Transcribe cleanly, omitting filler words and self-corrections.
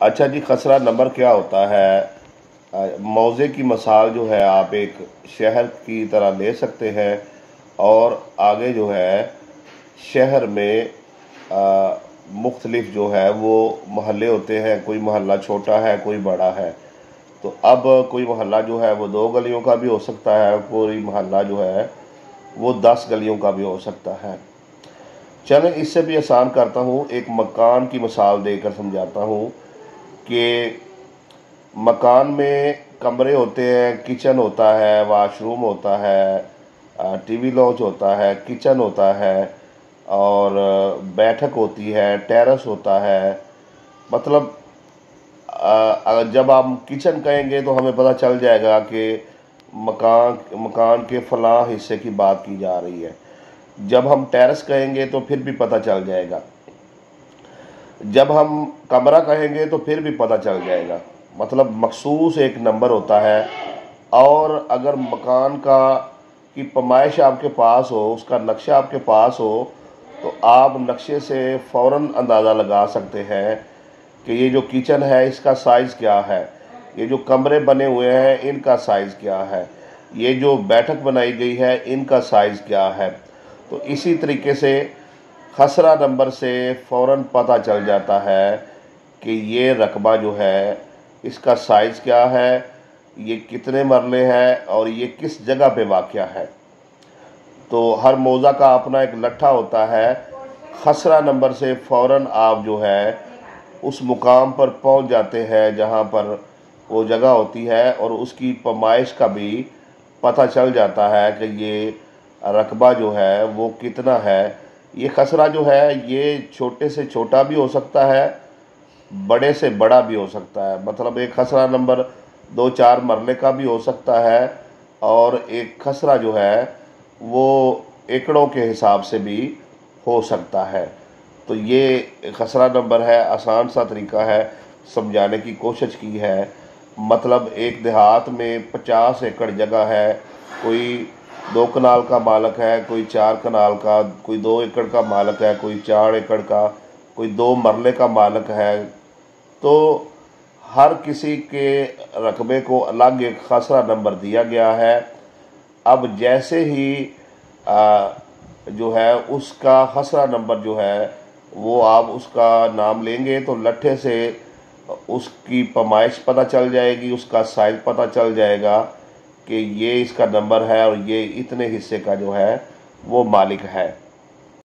अच्छा जी, खसरा नंबर क्या होता है? मौज़े की मिसाल जो है आप एक शहर की तरह ले सकते हैं और आगे जो है शहर में मुख्तलिफ जो है वो मोहल्ले होते हैं। कोई मोहल्ला छोटा है, कोई बड़ा है। तो अब कोई मोहल्ला जो है वो 2 गलियों का भी हो सकता है, कोई मोहल्ला जो है वो 10 गलियों का भी हो सकता है। चलें, इससे भी आसान करता हूँ, एक मकान की मिसाल देकर समझाता हूँ कि मकान में कमरे होते हैं, किचन होता है, वॉशरूम होता है, टीवी लॉन्च होता है, किचन होता है और बैठक होती है, टेरेस होता है। मतलब जब आप किचन कहेंगे तो हमें पता चल जाएगा कि मकान मकान के फलां हिस्से की बात की जा रही है। जब हम टेरेस कहेंगे तो फिर भी पता चल जाएगा। जब हम कमरा कहेंगे तो फिर भी पता चल जाएगा। मतलब मखसूस एक नंबर होता है। और अगर मकान का की पैमाइश आपके पास हो, उसका नक्शा आपके पास हो, तो आप नक्शे से फ़ौरन अंदाज़ा लगा सकते हैं कि ये जो किचन है इसका साइज़ क्या है, ये जो कमरे बने हुए हैं इनका साइज़ क्या है, ये जो बैठक बनाई गई है इनका साइज़ क्या है। तो इसी तरीके से खसरा नंबर से फ़ौरन पता चल जाता है कि ये रकबा जो है इसका साइज़ क्या है, ये कितने मरले हैं और ये किस जगह पे वाक़या है। तो हर मौज़ा का अपना एक लट्ठा होता है। खसरा नंबर से फ़ौरन आप जो है उस मुकाम पर पहुंच जाते हैं जहां पर वो जगह होती है और उसकी पैमाइश का भी पता चल जाता है कि ये रकबा जो है वो कितना है। ये खसरा जो है ये छोटे से छोटा भी हो सकता है, बड़े से बड़ा भी हो सकता है। मतलब एक खसरा नंबर 2-4 मरले का भी हो सकता है और एक खसरा जो है वो एकड़ों के हिसाब से भी हो सकता है। तो ये खसरा नंबर है, आसान सा तरीका है, समझाने की कोशिश की है। मतलब एक देहात में 50 एकड़ जगह है, कोई 2 कनाल का मालिक है, कोई 4 कनाल का, कोई 2 एकड़ का मालिक है, कोई 4 एकड़ का, कोई 2 मरले का मालिक है। तो हर किसी के रकबे को अलग एक खसरा नंबर दिया गया है। अब जैसे ही जो है उसका खसरा नंबर जो है वो आप उसका नाम लेंगे तो लट्ठे से उसकी पैमाइश पता चल जाएगी, उसका साइज़ पता चल जाएगा कि ये इसका नंबर है और ये इतने हिस्से का जो है वो मालिक है।